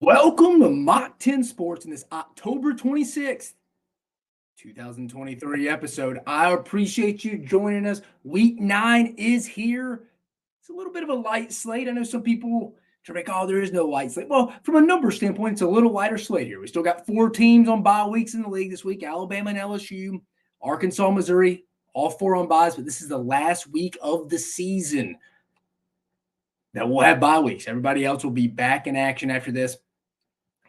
Welcome to Mach 10 Sports in this October 26th, 2023 episode. I appreciate you joining us. Week 9 is here. It's a little bit of a light slate. I know some people try to there is no light slate. Well, from a number standpoint, it's a little lighter slate here. We still got 4 teams on bye weeks in the league this week: Alabama and LSU, Arkansas, Missouri, all 4 on byes, but this is the last week of the season that we'll have bye weeks. Everybody else will be back in action after this.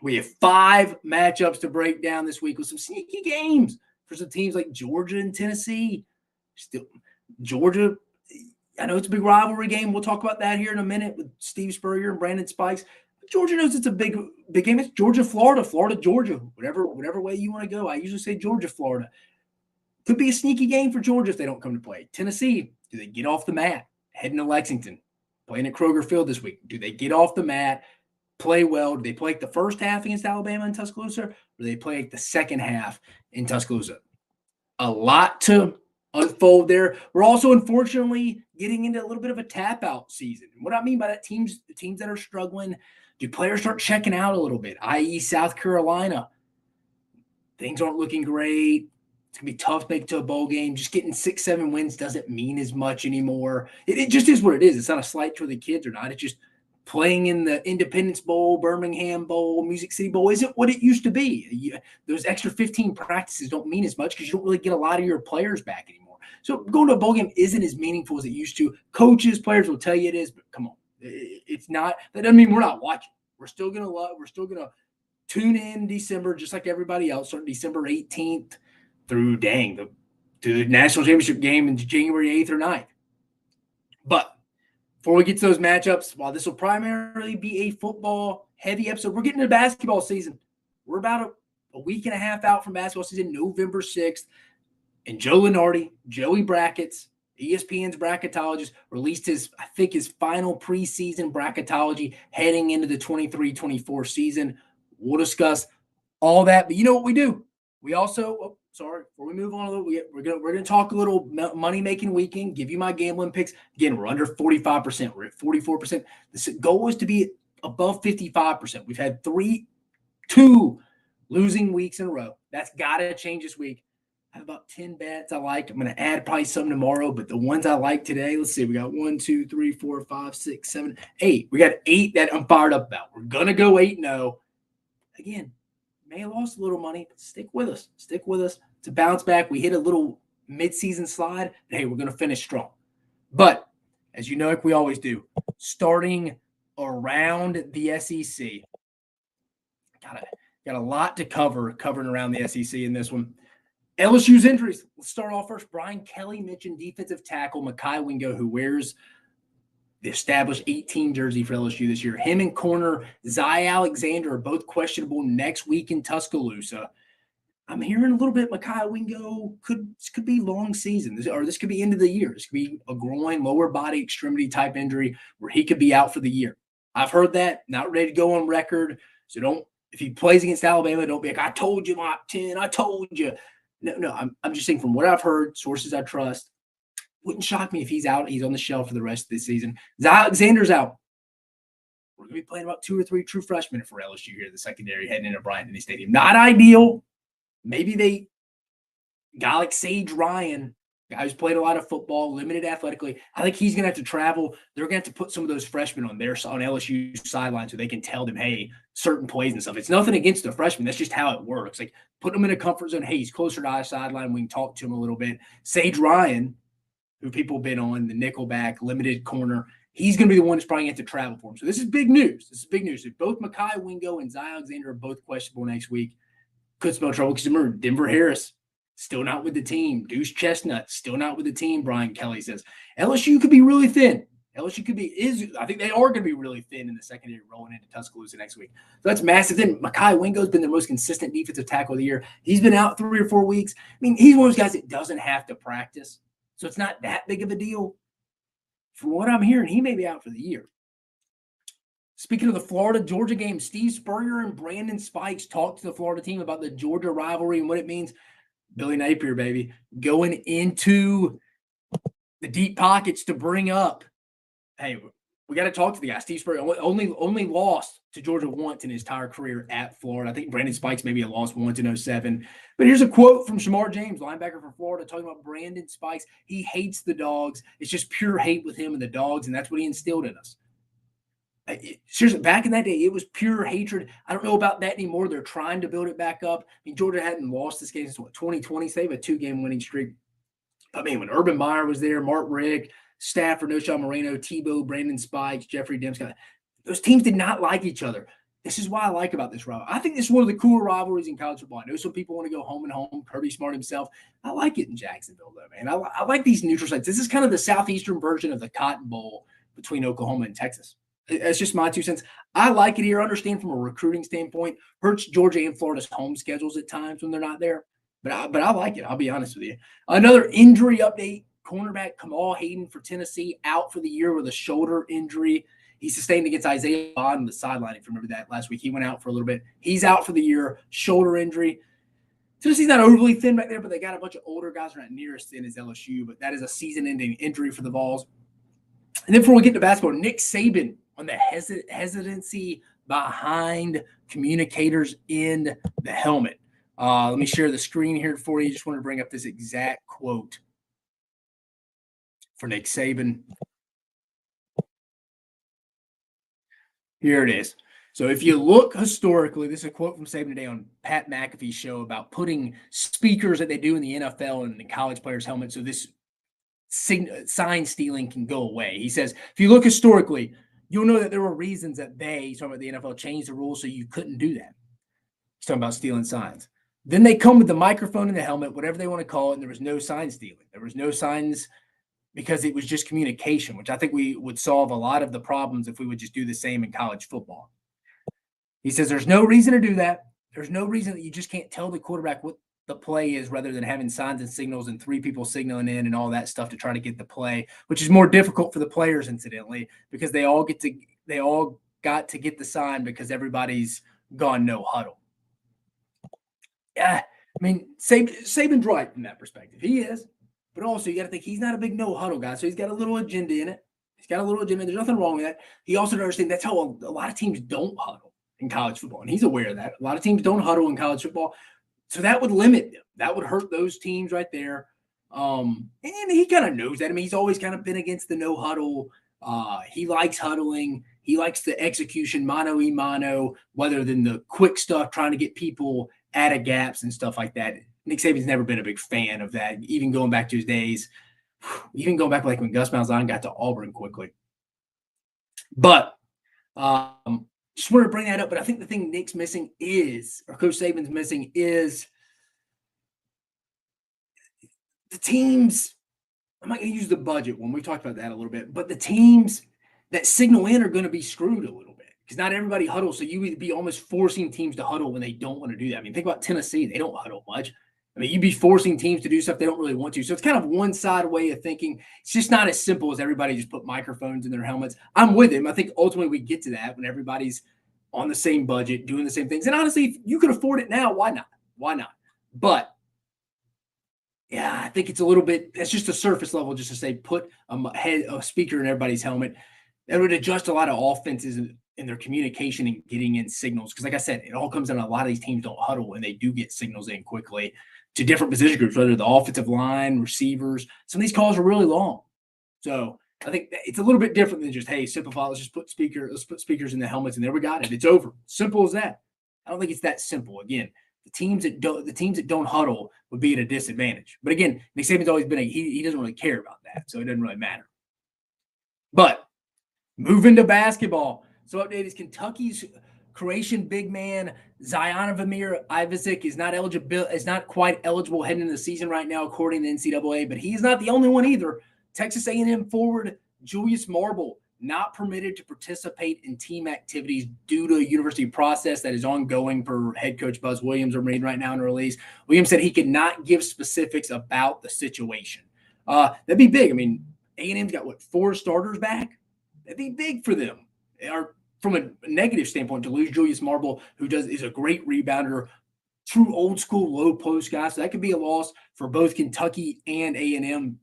We have 5 matchups to break down this week with some sneaky games for some teams like Georgia and Tennessee. Still, Georgia, I know it's a big rivalry game. We'll talk about that here in a minute with Steve Spurrier and Brandon Spikes. Georgia knows it's a big game. It's Georgia, Florida, Georgia, whatever way you want to go. I usually say Georgia, Florida. Could be a sneaky game for Georgia if they don't come to play. Tennessee, do they get off the mat? Heading to Lexington, playing at Kroger Field this week. Do they get off the mat? Play well? Do they play like the first half against Alabama and Tuscaloosa, or do they play like the second half in Tuscaloosa? A lot to unfold there. We're also, unfortunately, getting into a little bit of a tap-out season. And what I mean by that, the teams that are struggling, do players start checking out a little bit, i.e. South Carolina? Things aren't looking great. It's going to be tough to make it to a bowl game. Just getting 6-7 wins doesn't mean as much anymore. It just is what it is. It's not a slight to the kids or not. It's just playing in the Independence Bowl, Birmingham Bowl, Music City Bowl isn't what it used to be. Those extra 15 practices don't mean as much because you don't really get a lot of your players back anymore. So going to a bowl game isn't as meaningful as it used to. Coaches, players will tell you it is, but come on, it's not. That doesn't mean we're not watching. We're still gonna tune in December just like everybody else. Starting December 18th through the national championship game in January 8th or 9th. But before we get to those matchups, while this will primarily be a football-heavy episode, we're getting to basketball season. We're about a week and a half out from basketball season, November 6th. And Joe Lunardi, Joey Brackets, ESPN's Bracketologist, released his final preseason Bracketology heading into the 23-24 season. We'll discuss all that. But you know what we do? We also before we move on a little, we're gonna talk a little money-making weekend, give you my gambling picks. Again, we're under 45%. We're at 44%. The goal is to be above 55%. We've had 2 losing weeks in a row. That's got to change this week. I have about 10 bets I like. I'm going to add probably some tomorrow, but the ones I like today, let's see. We got 1, 2, 3, 4, 5, 6, 7, 8. We got 8 that I'm fired up about. We're going to go 8-0. Again, may have lost a little money, but stick with us. Stick with us. It's a bounce back. We hit a little midseason slide. And hey, we're going to finish strong. But as you know, like we always do, starting around the SEC, got a lot to covering around the SEC in this one. LSU's injuries. Let's start off first. Brian Kelly mentioned defensive tackle Mekhi Wingo, who wears the established 18 jersey for LSU this year. Him and corner Zy Alexander are both questionable next week in Tuscaloosa. I'm hearing a little bit Mekhi Wingo could be long season, this could be end of the year. This could be a groin, lower body extremity type injury where he could be out for the year. I've heard that. Not ready to go on record. So if he plays against Alabama, don't be like, I told you, Mach 10, I told you. No, I'm just saying from what I've heard, sources I trust, wouldn't shock me if he's out. He's on the shelf for the rest of the season. Zy Alexander's out. We're going to be playing about 2 or 3 true freshmen for LSU here in the secondary heading into Bryant-Denny Stadium. Not ideal. Maybe guy like Sage Ryan, guy who's played a lot of football, limited athletically. I think he's going to have to travel. They're going to have to put some of those freshmen on LSU's sideline so they can tell them, hey, certain plays and stuff. It's nothing against the freshmen. That's just how it works. Like, put them in a comfort zone. Hey, he's closer to our sideline. We can talk to him a little bit. Sage Ryan, who people have been on, the nickelback, limited corner, he's going to be the one that's probably going to have to travel for him. So this is big news. If both Mekhi Wingo and Zy Alexander are both questionable next week, could spell trouble because remember, Denver Harris, still not with the team. Deuce Chestnut, still not with the team, Brian Kelly says. LSU could be really thin. I think they are going to be really thin in the secondary rolling into Tuscaloosa next week. So that's massive. Then Mekhi Wingo's been the most consistent defensive tackle of the year. He's been out 3 or 4 weeks. I mean, he's one of those guys that doesn't have to practice. So it's not that big of a deal. From what I'm hearing, he may be out for the year. Speaking of the Florida-Georgia game, Steve Spurrier and Brandon Spikes talked to the Florida team about the Georgia rivalry and what it means. Billy Napier, baby, going into the deep pockets to bring up, hey, We got to talk to the guy. Steve Spurrier only lost to Georgia once in his entire career at Florida. I think Brandon Spikes maybe lost once in 07. But here's a quote from Shamar James, linebacker for Florida, talking about Brandon Spikes. He hates the dogs. It's just pure hate with him and the dogs, and that's what he instilled in us. Seriously, back in that day, it was pure hatred. I don't know about that anymore. They're trying to build it back up. I mean, Georgia hadn't lost this game since 2020. So they have a 2-game winning streak. I mean, when Urban Meyer was there, Mark Rick, Stafford, Noshawn Moreno, Tebow, Brandon Spikes, Jeffrey Dempsey, those teams did not like each other. This is why I like about this rivalry. I think this is one of the cooler rivalries in college football. I know some people want to go home and home. Kirby Smart himself. I like it in Jacksonville, though, man. I like these neutral sites. This is kind of the southeastern version of the Cotton Bowl between Oklahoma and Texas. It's just my 2 cents. I like it here. I understand from a recruiting standpoint. Hurts Georgia and Florida's home schedules at times when they're not there. But I like it. I'll be honest with you. Another injury update. Cornerback Kamal Hayden for Tennessee out for the year with a shoulder injury. He sustained against Isaiah Bond on the sideline. If you remember that last week, he went out for a little bit. He's out for the year, shoulder injury. Tennessee's not overly thin back there, but they got a bunch of older guys. They're not near as thin as LSU, but that is a season-ending injury for the Vols. And then before we get to basketball, Nick Saban on the hesitancy behind communicators in the helmet. Let me share the screen here for you. Just wanted to bring up this exact quote for Nick Saban. Here it is. So if you look historically, this is a quote from Saban today on Pat McAfee's show about putting speakers that they do in the NFL and the college players' helmets so this sign stealing can go away. He says, if you look historically, you'll know that there were reasons that he's talking about the NFL, changed the rules so you couldn't do that. He's talking about stealing signs. Then they come with the microphone and the helmet, whatever they want to call it, and there was no sign stealing. There was no signs because it was just communication, which I think we would solve a lot of the problems if we would just do the same in college football. He says there's no reason to do that. There's no reason that you just can't tell the quarterback what the play is rather than having signs and signals and 3 people signaling in and all that stuff to try to get the play, which is more difficult for the players, incidentally, because they all got to get the sign because everybody's gone no huddle. Yeah, I mean, Saban's right from that perspective. He is. But also, you got to think he's not a big no huddle guy, so he's got a little agenda in it. He's got a little agenda. There's nothing wrong with that. He also understands that's how a lot of teams don't huddle in college football, and he's aware of that. A lot of teams don't huddle in college football, so that would limit them. That would hurt those teams right there. And he kind of knows that. I mean, he's always kind of been against the no huddle. He likes huddling. He likes the execution, mano a mano, rather than the quick stuff, trying to get people out of gaps and stuff like that. Nick Saban's never been a big fan of that, even going back to his days, even going back like when Gus Malzahn got to Auburn quickly. But just wanted to bring that up. But I think the thing Nick's missing is, or Coach Saban's missing is the teams. I'm not going to use the budget one. We talked about that a little bit. But the teams that signal in are going to be screwed a little bit because not everybody huddles. So you would be almost forcing teams to huddle when they don't want to do that. I mean, think about Tennessee. They don't huddle much. I mean, you'd be forcing teams to do stuff they don't really want to. So it's kind of one side way of thinking. It's just not as simple as everybody just put microphones in their helmets. I'm with him. I think ultimately we get to that when everybody's on the same budget, doing the same things. And honestly, if you could afford it now, why not? Why not? But yeah, I think it's a little bit, it's just a surface level just to say put a speaker in everybody's helmet. That would adjust a lot of offenses in their communication and getting in signals. Because like I said, it all comes down to a lot of these teams don't huddle and they do get signals in quickly to different position groups, whether the offensive line, receivers. Some of these calls are really long. So I think it's a little bit different than just, hey, simplify, let's put speakers in the helmets and there we got it. It's over. Simple as that. I don't think it's that simple. Again, the teams that don't huddle would be at a disadvantage. But again, Nick Saban's always been he doesn't really care about that, so it doesn't really matter. But moving to basketball. So update is Kentucky's Croatian big man Zion Ivičić is not quite eligible heading into the season right now, according to NCAA. But he's not the only one either. Texas A&M forward Julius Marble not permitted to participate in team activities due to a university process that is ongoing per head coach Buzz Williams are made right now in a release. Williams said he could not give specifics about the situation. That'd be big. I mean, A&M's got 4 starters back? That'd be big for them. Or from a negative standpoint, to lose Julius Marble, who is a great rebounder, true old school low post guy. So that could be a loss for both Kentucky and A&M.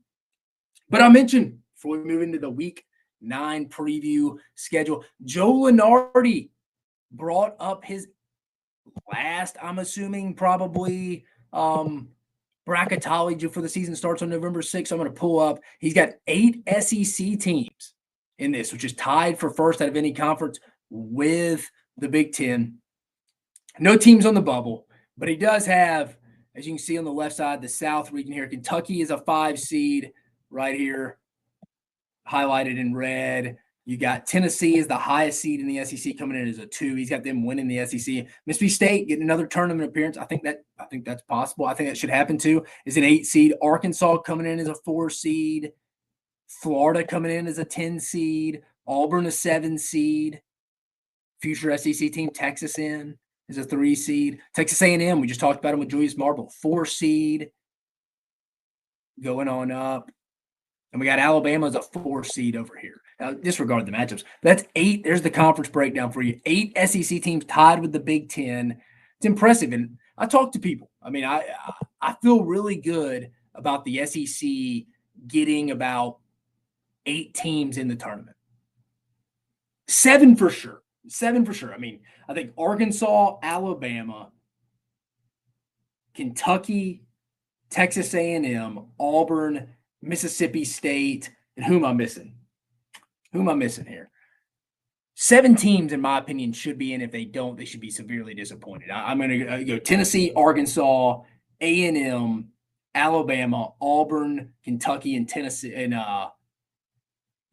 But I mentioned before we move into the week 9 preview schedule. Joe Lunardi brought up his last, I'm assuming, probably bracketology for the season starts on November 6th. I'm going to pull up. He's got 8 SEC teams in this, which is tied for first out of any conference with the Big Ten. No teams on the bubble, but he does have, as you can see on the left side, the South region here. Kentucky is a 5 seed right here, highlighted in red. You got Tennessee is the highest seed in the SEC, coming in as a 2. He's got them winning the SEC. Mississippi State getting another tournament appearance. I think that's possible. I think that should happen too. Is an 8 seed. Arkansas coming in as a 4 seed. Florida coming in as a 10 seed. Auburn a 7 seed. Future SEC team Texas in is a 3 seed. Texas A&M, we just talked about him with Julius Marble, 4 seed. Going on up. And we got Alabama as a 4 seed over here. Now, disregard the matchups. That's 8. There's the conference breakdown for you. 8 SEC teams tied with the Big Ten. It's impressive. And I talk to people. I mean, I feel really good about the SEC getting about 8 teams in the tournament. 7 for sure. 7 for sure. I mean, I think Arkansas, Alabama, Kentucky, Texas A&M, Auburn, Mississippi State, and who am I missing? Who am I missing here? 7 teams, in my opinion, should be in. If they don't, they should be severely disappointed. I'm going to go Tennessee, Arkansas, A&M, Alabama, Auburn, Kentucky, and Tennessee, and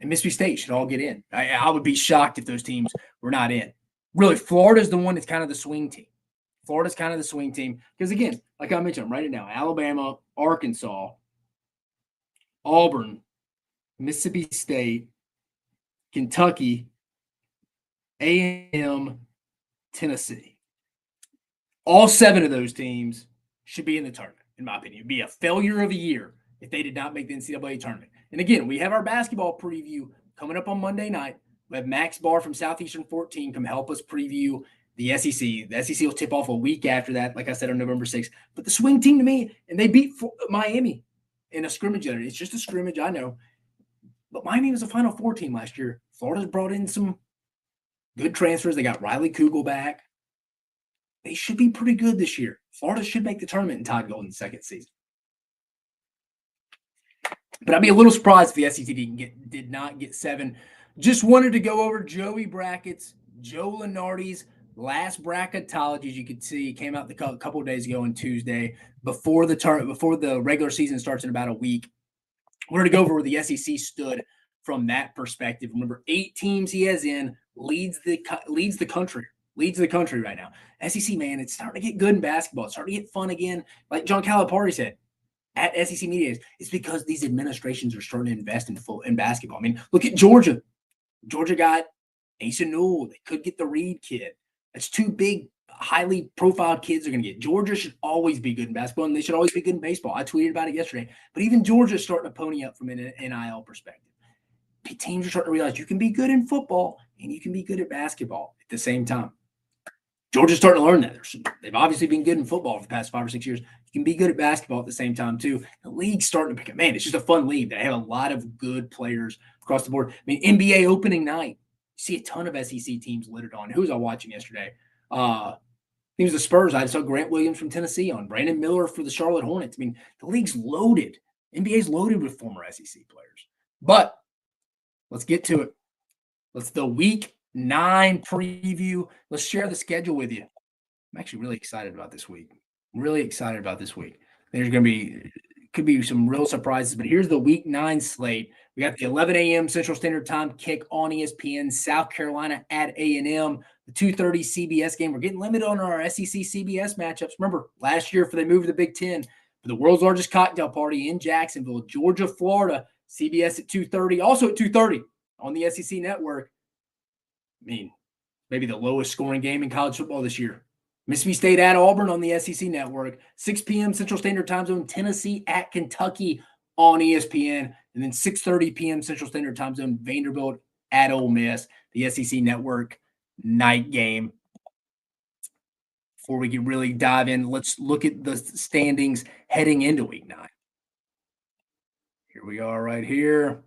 Mississippi State should all get in. I would be shocked if those teams were not in. Really, Florida's the one that's kind of the swing team. Florida's kind of the swing team because, again, like I mentioned, I'm writing it down. Alabama, Arkansas, Auburn, Mississippi State, Kentucky, A&M, Tennessee. All 7 of those teams should be in the tournament, in my opinion. It'd be a failure of a year if they did not make the NCAA tournament. And again, we have our basketball preview coming up on Monday night. We have Max Barr from Southeastern 14 come help us preview the SEC. The SEC will tip off a week after that, like I said, on November 6th. But the swing team to me, and they beat Miami in a scrimmage. It's just a scrimmage, I know. But Miami was a Final Four team last year. Florida's brought in some good transfers. They got Riley Kugel back. They should be pretty good this year. Florida should make the tournament in Todd Golden's second season. But I'd be a little surprised if the SEC did not get 7. Just wanted to go over Joey Brackett's, Joe Lunardi's last bracketology. As you could see, came out a couple of days ago on Tuesday before the regular season starts in about a week. We're going to go over where the SEC stood from that perspective. Remember, 8 teams he has in, leads the country right now. SEC, man, it's starting to get good in basketball. It's starting to get fun again. Like John Calipari said at SEC Media Days, it's because these administrations are starting to invest in basketball. I mean, look at Georgia. Georgia got Asa Newell. They could get the Reed kid. That's 2 big, highly profiled kids they're going to get. Georgia should always be good in basketball, and they should always be good in baseball. I tweeted about it yesterday. But even Georgia's starting to pony up from an NIL perspective. Teams are starting to realize you can be good in football and you can be good at basketball at the same time. Georgia's starting to learn that. They've obviously been good in football for the past 5 or 6 years. You can be good at basketball at the same time, too. The league's starting to pick up. Man, it's just a fun league. They have a lot of good players across the board. I mean, NBA opening night, you see a ton of SEC teams littered on. Who was I watching yesterday? I think it was the Spurs. I saw Grant Williams from Tennessee on. Brandon Miller for the Charlotte Hornets. I mean, the league's loaded. NBA's loaded with former SEC players. But let's get to it. Let's the week 9 preview. Let's share the schedule with you. I'm actually really excited about this week. There's going to could be some real surprises, but here's the week 9 slate. We got the 11 a.m. Central Standard Time kick on ESPN, South Carolina at A&M, the 2:30 CBS game. We're getting limited on our SEC CBS matchups. Remember, last year for they moved to the Big Ten for the world's largest cocktail party in Jacksonville, Georgia, Florida, CBS at 2:30, also at 2:30 on the SEC network. I mean, maybe the lowest scoring game in college football this year. Mississippi State at Auburn on the SEC network. 6 p.m. Central Standard Time Zone, Tennessee at Kentucky on ESPN. And then 6:30 p.m. Central Standard Time Zone, Vanderbilt at Ole Miss, the SEC network night game. Before we can really dive in, let's look at the standings heading into week 9. Here we are right here.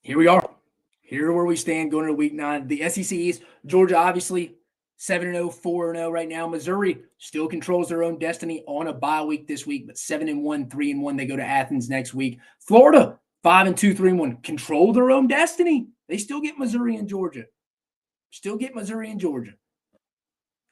Here we are. Here where we stand going into week 9. The SEC East, Georgia obviously 7-0, 4-0 right now. Missouri still controls their own destiny on a bye week this week, but 7-1, 3-1. They go to Athens next week. Florida, 5-2, 3-1. Control their own destiny. They still get Missouri and Georgia. Still get Missouri and Georgia.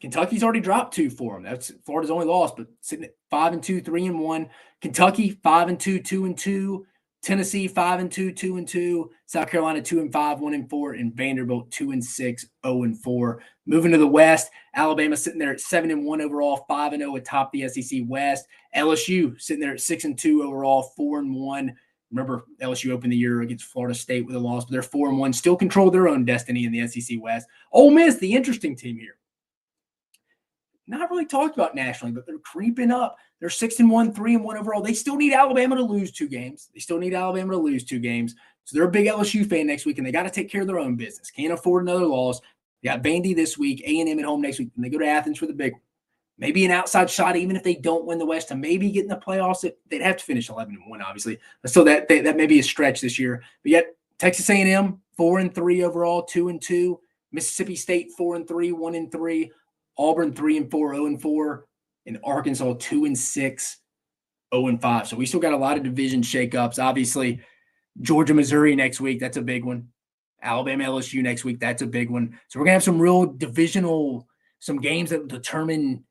Kentucky's already dropped 2 for them. That's Florida's only lost, but sitting at 5-2, 3-1. Kentucky 5-2, 2-2. Tennessee 5-2, 2-2. South Carolina 2-5, 1-4, and Vanderbilt 2-6, 0-4. Moving to the West, Alabama sitting there at 7-1 overall, 5-0 atop the SEC West. LSU sitting there at 6-2 overall, 4-1. Remember, LSU opened the year against Florida State with a loss, but they're 4-1. Still control their own destiny in the SEC West. Ole Miss, the interesting team here. Not really talked about nationally, but they're creeping up. They're 6-1, 3-1 overall. They still need Alabama to lose 2 games. So they're a big LSU fan next week, and they got to take care of their own business. Can't afford another loss. They got Vandy this week, A&M at home next week, and they go to Athens for the big one. Maybe an outside shot, even if they don't win the West, to maybe get in the playoffs. They'd have to finish 11-1, obviously. So that may be a stretch this year. But yet, Texas A&M 4-3 overall, 2-2. Mississippi State 4-3, 1-3. Auburn 3-4, 0-4, and Arkansas 2-6, 0-5. So we still got a lot of division shakeups. Obviously, Georgia, Missouri next week, that's a big one. Alabama, LSU next week, that's a big one. So we're gonna have some real some games that will determine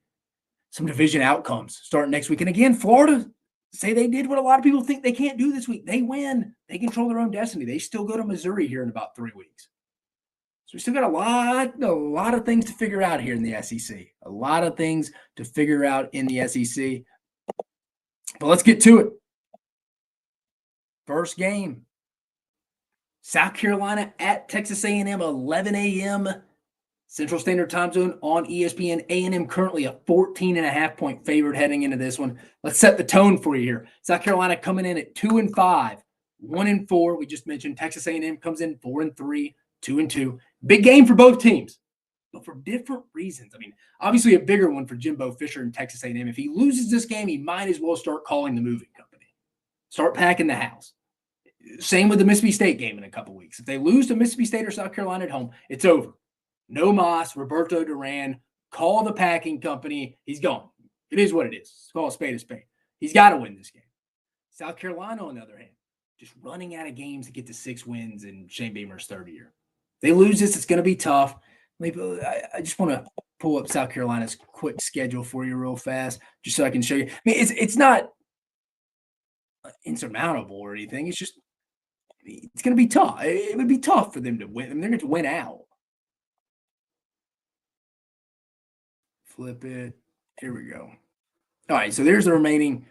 some division outcomes starting next week. And again, Florida, say they did what a lot of people think they can't do this week. They win. They control their own destiny. They still go to Missouri here in about 3 weeks. So we still got a lot of things to figure out here in the SEC. A lot of things to figure out in the SEC. But let's get to it. First game. South Carolina at Texas A&M, 11 a.m. Central Standard Time Zone on ESPN. A&M currently a 14.5-point favorite heading into this one. Let's set the tone for you here. South Carolina coming in at 2-5, 1-4. We just mentioned Texas A&M comes in 4-3, 2-2. Big game for both teams, but for different reasons. I mean, obviously a bigger one for Jimbo Fisher and Texas A&M. If he loses this game, he might as well start calling the moving company. Start packing the house. Same with the Mississippi State game in a couple weeks. If they lose to Mississippi State or South Carolina at home, it's over. No Mach, Roberto Duran, call the packing company. He's gone. It is what it is. Let's call a spade a spade. He's got to win this game. South Carolina, on the other hand, just running out of games to get to 6 wins in Shane Beamer's third year. They lose this, it's going to be tough. Maybe I just want to pull up South Carolina's quick schedule for you real fast, just so I can show you. I mean, it's not insurmountable or anything. It's just it's going to be tough. It would be tough for them to win. I mean, they're going to win out. Flip it. Here we go. All right, so there's the remaining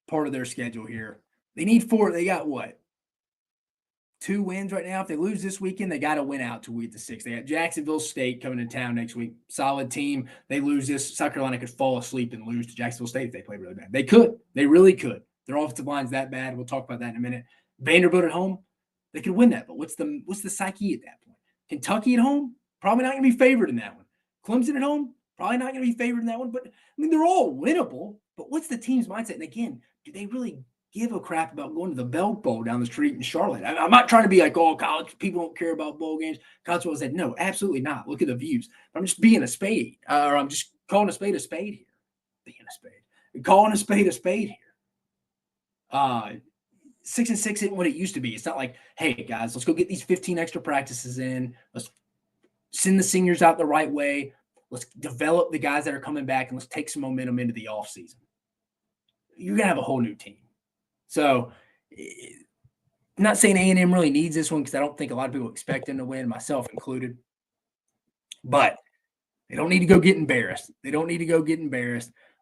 part of their schedule here. They need 4. They got what? 2 wins right now. If they lose this weekend, they got to win out to week the 6th. They got Jacksonville State coming to town next week. Solid team. They lose this. South Carolina could fall asleep and lose to Jacksonville State if they play really bad. They could. They really could. Their offensive line's that bad. We'll talk about that in a minute. Vanderbilt at home, they could win that. But what's the psyche at that point? Kentucky at home, probably not going to be favored in that one. Clemson at home, probably not going to be favored in that one. But I mean, they're all winnable. But what's the team's mindset? And again, do they really give a crap about going to the Belk Bowl down the street in Charlotte? I'm not trying to be like, oh, college people don't care about bowl games. College football said, no, absolutely not. Look at the views. I'm just being a spade, or I'm just calling a spade here. Being a spade. Calling a spade here. 6-6 isn't what it used to be. It's not like, hey, guys, let's go get these 15 extra practices in. Let's send the seniors out the right way. Let's develop the guys that are coming back, and let's take some momentum into the offseason. You're going to have a whole new team. So I'm not saying A&M really needs this one because I don't think a lot of people expect them to win, myself included. But they don't need to go get embarrassed.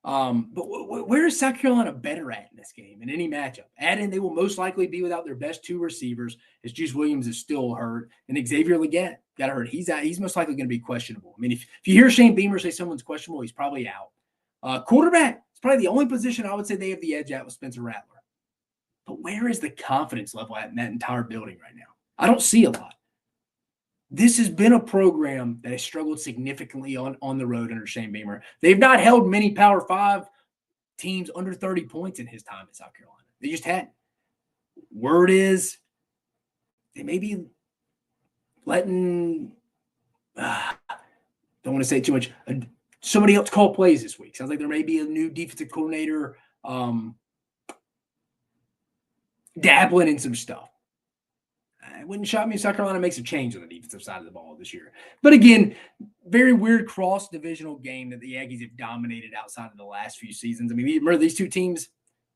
But where is South Carolina better at in this game, in any matchup? Add in, they will most likely be without their best 2 receivers, as Juice Williams is still hurt, and Xavier Legette got hurt. He's most likely going to be questionable. I mean, if you hear Shane Beamer say someone's questionable, he's probably out. Quarterback is probably the only position I would say they have the edge at with Spencer Rattler. But where is the confidence level at in that entire building right now? I don't see a lot. This has been a program that has struggled significantly on the road under Shane Beamer. They've not held many Power 5 teams under 30 points in his time at South Carolina. They just hadn't. Word is they may be letting, don't want to say too much, somebody else call plays this week. Sounds like there may be a new defensive coordinator dabbling in some stuff. It wouldn't shock me if South Carolina makes a change on the defensive side of the ball this year. But again, very weird cross-divisional game that the Aggies have dominated outside of the last few seasons. I mean, remember these two teams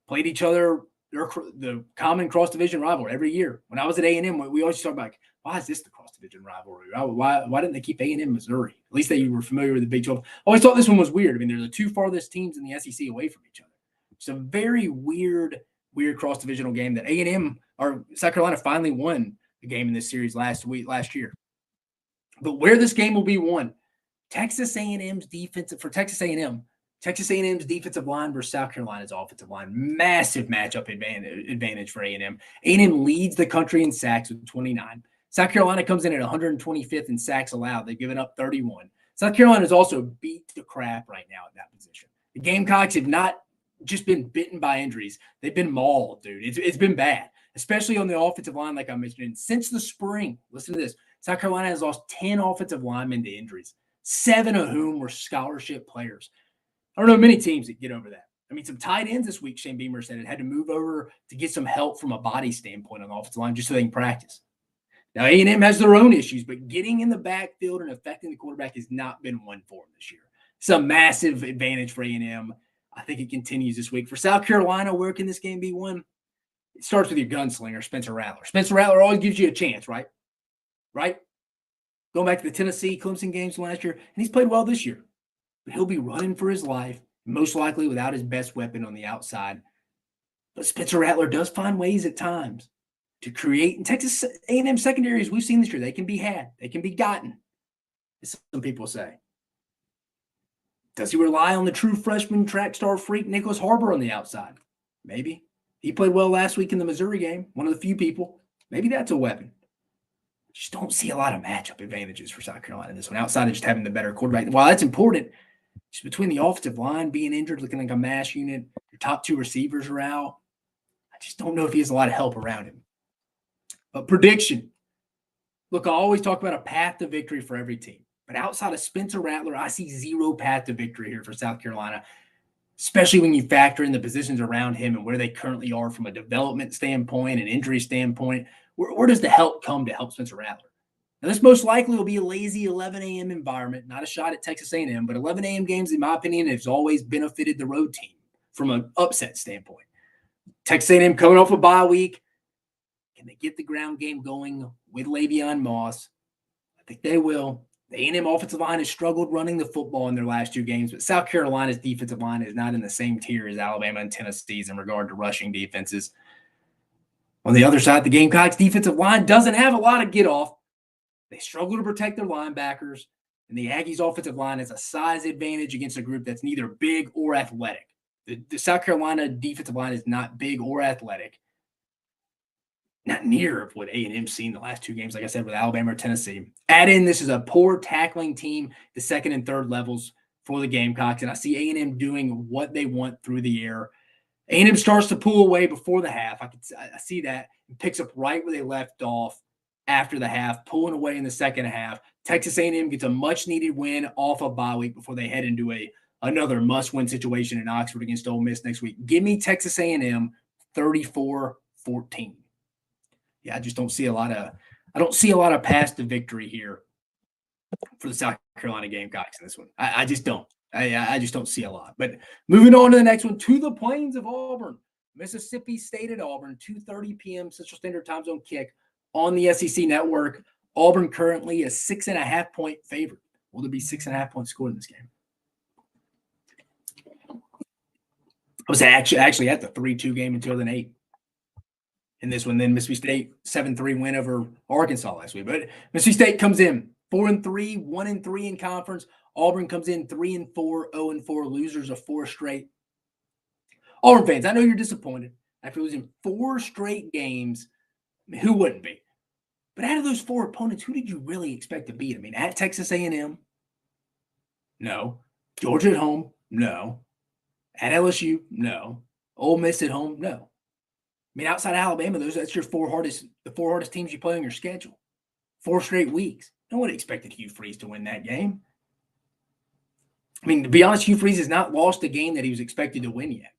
played each other, the common cross-division rivalry every year. When I was at A&M, we always talk about, why is this the cross-division rivalry? Why didn't they keep A&M Missouri? At least they were familiar with the Big 12. I always thought this one was weird. I mean, they're the two farthest teams in the SEC away from each other. It's a very weird cross-divisional game that A&M or South Carolina finally won the game in this series last year. But where this game will be won, Texas A&M's defensive line versus South Carolina's offensive line. Massive matchup advantage for A&M. A&M leads the country in sacks with 29. South Carolina comes in at 125th in sacks allowed. They've given up 31. South Carolina is also beat to crap right now at that position. The Gamecocks have not just been bitten by injuries. They've been mauled, dude. It's been bad, especially on the offensive line, like I mentioned. Since the spring, listen to this. South Carolina has lost 10 offensive linemen to injuries, 7 of whom were scholarship players. I don't know many teams that get over that. I mean, some tight ends this week, Shane Beamer said, it had to move over to get some help from a body standpoint on the offensive line just so they can practice. Now, A&M has their own issues, but getting in the backfield and affecting the quarterback has not been one for them this year. It's a massive advantage for A&M. I think it continues this week. For South Carolina, where can this game be won? It starts with your gunslinger, Spencer Rattler. Spencer Rattler always gives you a chance, right? Right? Going back to the Tennessee Clemson games last year, and he's played well this year. But he'll be running for his life, most likely without his best weapon on the outside. But Spencer Rattler does find ways at times to create. And Texas A&M secondaries, we've seen this year, they can be had. They can be gotten, as some people say. Does he rely on the true freshman track star freak Nicholas Harbor on the outside? Maybe. He played well last week in the Missouri game, one of the few people. Maybe that's a weapon. Just don't see a lot of matchup advantages for South Carolina in this one, outside of just having the better quarterback. While that's important, just between the offensive line being injured, looking like a mass unit, your top 2 receivers are out. I just don't know if he has a lot of help around him. But prediction. Look, I always talk about a path to victory for every team. But outside of Spencer Rattler, I see 0 path to victory here for South Carolina, especially when you factor in the positions around him and where they currently are from a development standpoint, an injury standpoint. Where does the help come to help Spencer Rattler? Now, this most likely will be a lazy 11 a.m. environment, not a shot at Texas A&M, but 11 a.m. games, in my opinion, has always benefited the road team from an upset standpoint. Texas A&M coming off a bye week. Can they get the ground game going with Le'Veon Moss? I think they will. The A&M offensive line has struggled running the football in their last 2 games, but South Carolina's defensive line is not in the same tier as Alabama and Tennessee's in regard to rushing defenses. On the other side, the Gamecocks' defensive line doesn't have a lot of get-off. They struggle to protect their linebackers, and the Aggies' offensive line has a size advantage against a group that's neither big or athletic. The South Carolina defensive line is not big or athletic. Not near what A&M's seen the last 2 games, like I said, with Alabama or Tennessee. Add in, this is a poor tackling team, the second and third levels for the Gamecocks, and I see A&M doing what they want through the air. A&M starts to pull away before the half. I see that. It picks up right where they left off after the half, pulling away in the second half. Texas A&M gets a much-needed win off a bye week before they head into another must-win situation in Oxford against Ole Miss next week. Give me Texas A&M 34-14. Yeah, I just don't see a lot of path to victory here for the South Carolina Gamecocks in this one. I just don't. I just don't see a lot. But moving on to the next one, to the Plains of Auburn. Mississippi State at Auburn, 2:30 p.m. Central Standard Time Zone kick on the SEC Network. Auburn currently a 6.5-point favorite. Will there be 6.5 points scored in this game? I was actually at the 3-2 game in 2008. In this one, then Mississippi State 7-3 win over Arkansas last week. But Mississippi State comes in 4-3, 1-3 in conference. Auburn comes in 3-4, 0-4, losers of 4 straight. Auburn fans, I know you're disappointed after losing 4 straight games. I mean, who wouldn't be? But out of those 4 opponents, who did you really expect to beat? I mean, at Texas A&M? No. Georgia at home? No. At LSU? No. Ole Miss at home? No. mean, outside of Alabama, that's the four hardest teams you play on your schedule. 4 straight weeks. No one expected Hugh Freeze to win that game. I mean, to be honest, Hugh Freeze has not lost a game that he was expected to win yet.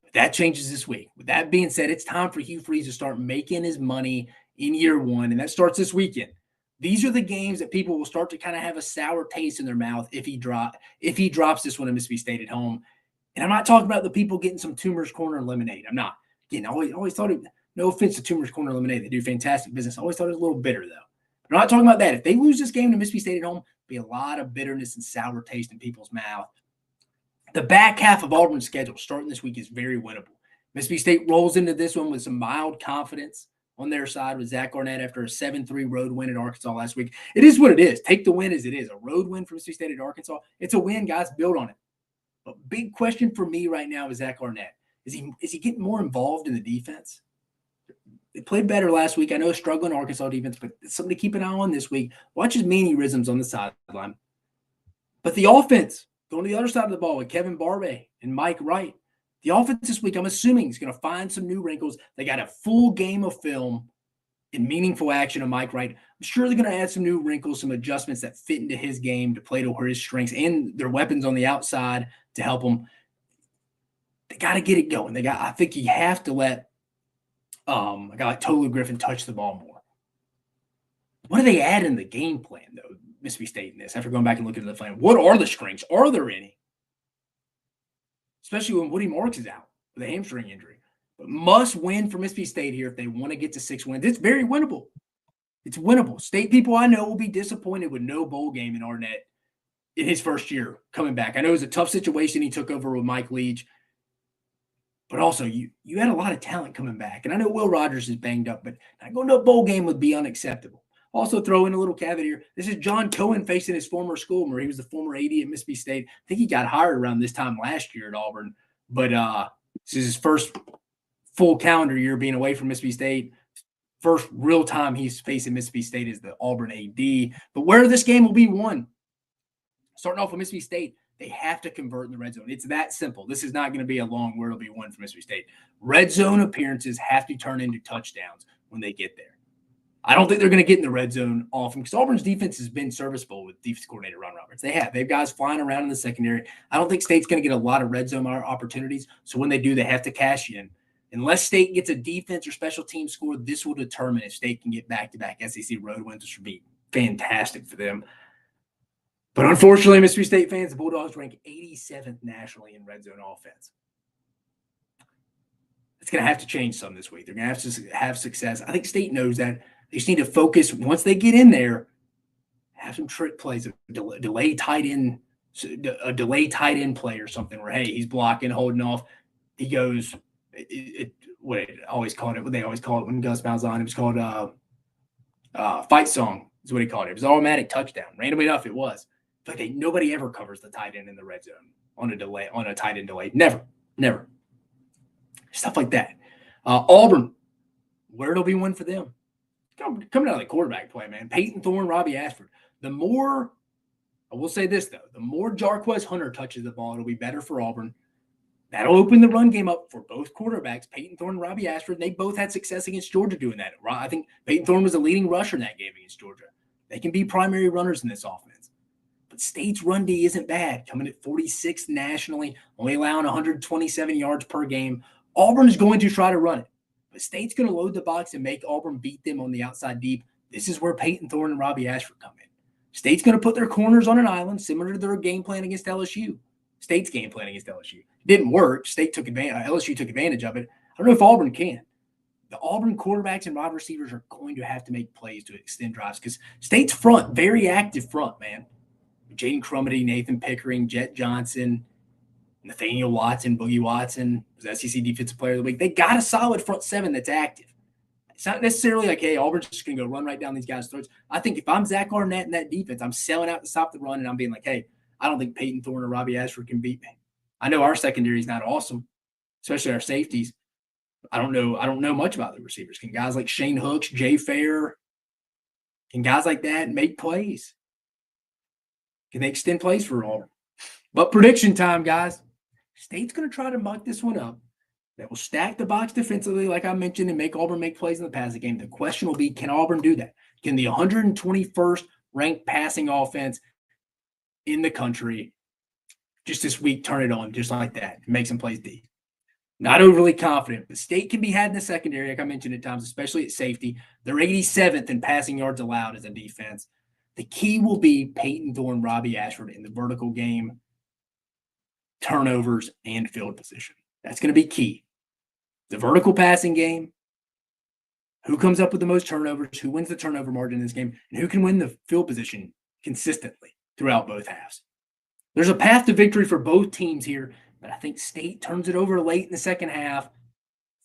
But that changes this week. With that being said, it's time for Hugh Freeze to start making his money in year one, and that starts this weekend. These are the games that people will start to kind of have a sour taste in their mouth if he drops this one at Mississippi State at home. And I'm not talking about the people getting some Tumors Corner lemonade. I'm not. Again, I always thought it, no offense to Tumors Corner lemonade, they do fantastic business. I always thought it was a little bitter, though. I'm not talking about that. If they lose this game to Mississippi State at home, be a lot of bitterness and sour taste in people's mouth. The back half of Auburn's schedule starting this week is very winnable. Mississippi State rolls into this one with some mild confidence on their side with Zach Arnett after a 7-3 road win at Arkansas last week. It is what it is. Take the win as it is. A road win for Mississippi State at Arkansas. It's a win, guys. Build on it. But big question for me right now is Zach Arnett. Is he getting more involved in the defense? They played better last week. I know struggling Arkansas defense, but it's something to keep an eye on this week. Watch his mannerisms on the sideline. But the offense, going to the other side of the ball with Kevin Barbay and Mike Wright. The offense this week, I'm assuming, is going to find some new wrinkles. They got a full game of film in meaningful action of Mike Wright. I'm sure they're going to add some new wrinkles, some adjustments that fit into his game to play to where his strengths and their weapons on the outside to help him. They got to get it going. I think you have to let a guy like Tolu Griffin touch the ball more. What do they add in the game plan, though, Mississippi State in this, after going back and looking at the plan? What are the strengths? Are there any? Especially when Woody Marks is out with a hamstring injury. But must win for Mississippi State here if they want to get to 6 wins. It's very winnable. It's winnable. State people I know will be disappointed with no bowl game in Arnett in his first year coming back. I know it was a tough situation he took over with Mike Leach. But also, you had a lot of talent coming back. And I know Will Rogers is banged up, but not going to a bowl game would be unacceptable. Also, throw in a little caveat here. This is John Cohen facing his former school, where he was the former AD at Mississippi State. I think he got hired around this time last year at Auburn. But this is his first full calendar year being away from Mississippi State. First real time he's facing Mississippi State as the Auburn AD. But where this game will be won, starting off with Mississippi State, they have to convert in the red zone. It's that simple. This is not going to be a long where it'll be one for Mississippi State. Red zone appearances have to turn into touchdowns when they get there. I don't think they're going to get in the red zone often because Auburn's defense has been serviceable with defense coordinator Ron Roberts. They have guys flying around in the secondary. I don't think State's going to get a lot of red zone opportunities. So when they do, they have to cash in. Unless State gets a defense or special team score, this will determine if State can get back-to-back SEC road wins, which would be fantastic for them. But unfortunately, Mississippi State fans, the Bulldogs rank 87th nationally in red zone offense. It's going to have to change some this week. They're going to have to have success. I think State knows that. They just need to focus once they get in there, have some trick plays, a delay tight end play or something where, hey, he's blocking, holding off. He goes, what they always call it when Gus Malzahn, it was called fight song is what he called it. It was an automatic touchdown. Randomly enough, it was. But nobody ever covers the tight end in the red zone on a tight end delay. Never. Stuff like that. Auburn, where it'll be one for them. Coming out of the quarterback play, man. Peyton Thorne, Robbie Ashford. I will say this, though. The more Jarquez Hunter touches the ball, it'll be better for Auburn. That'll open the run game up for both quarterbacks, Peyton Thorne and Robbie Ashford. They both had success against Georgia doing that. I think Peyton Thorne was the leading rusher in that game against Georgia. They can be primary runners in this offense. But State's run D isn't bad, coming at 46th nationally, only allowing 127 yards per game. Auburn is going to try to run it. But State's going to load the box and make Auburn beat them on the outside deep. This is where Peyton Thorne and Robbie Ashford come in. State's going to put their corners on an island, similar to their game plan against LSU. State's game plan against LSU. It didn't work. LSU took advantage of it. I don't know if Auburn can. The Auburn quarterbacks and wide receivers are going to have to make plays to extend drives because State's front, very active front, man. Jaden Crumity, Nathan Pickering, Jet Johnson, Nathaniel Watson, Boogie Watson was SEC Defensive Player of the Week. They got a solid front seven that's active. It's not necessarily like, hey, Auburn's just going to go run right down these guys' throats. I think if I'm Zach Arnett in that defense, I'm selling out to stop the run, and I'm being like, hey, I don't think Peyton Thorne or Robbie Ashford can beat me. I know our secondary is not awesome, especially our safeties. I don't know much about the receivers. Can guys like Shane Hooks, Jay Fair, can guys like that make plays? Can they extend plays for Auburn? But prediction time, guys. State's going to try to muck this one up. that will stack the box defensively, like I mentioned, and make Auburn make plays in the passing game. The question will be, can Auburn do that? Can the 121st ranked passing offense in the country just this week turn it on just like that and make some plays deep? Not overly confident, but State can be had in the secondary, like I mentioned at times, especially at safety. They're 87th in passing yards allowed as a defense. The key will be Peyton Thorne, Robbie Ashford in the vertical game, turnovers, and field position. That's going to be key. The vertical passing game, who comes up with the most turnovers, who wins the turnover margin in this game, and who can win the field position consistently throughout both halves. There's a path to victory for both teams here, but I think State turns it over late in the second half,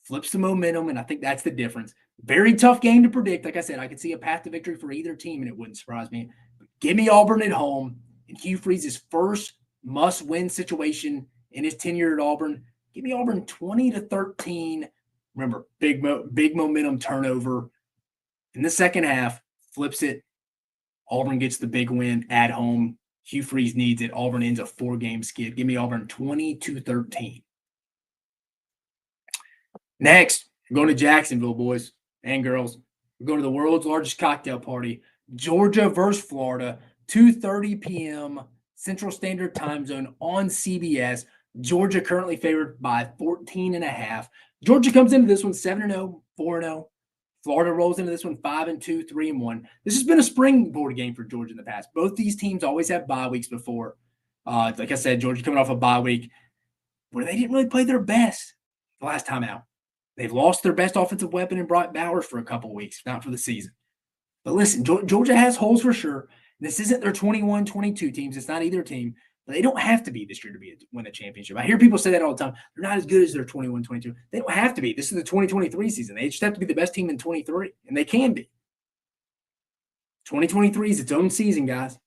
flips the momentum, and I think that's the difference. Very tough game to predict. Like I said, I could see a path to victory for either team, and it wouldn't surprise me. But give me Auburn at home in Hugh Freeze's first must-win situation in his tenure at Auburn. Give me Auburn 20-13. Remember, big momentum turnover in the second half, flips it. Auburn gets the big win at home. Hugh Freeze needs it. Auburn ends a 4-game skid. Give me Auburn 20-13. Next, we're going to Jacksonville, boys and girls. We're going to the world's largest cocktail party, Georgia versus Florida, 2:30 p.m. Central Standard Time Zone on CBS. Georgia currently favored by 14.5. Georgia comes into this one 7-0, 4-0. Florida rolls into this one 5-2, 3-1. This has been a springboard game for Georgia in the past. Both these teams always have bye weeks before. Like I said, Georgia coming off a bye week where they didn't really play their best the last time out. They've lost their best offensive weapon in Brock Bowers for a couple of weeks, not for the season. But listen, Georgia has holes for sure. This isn't their 21-22 teams. It's not either team. But they don't have to be this year to win a championship. I hear people say that all the time. They're not as good as their 21-22. They don't have to be. This is the 2023 season. They just have to be the best team in 23, and they can be. 2023 is its own season, guys.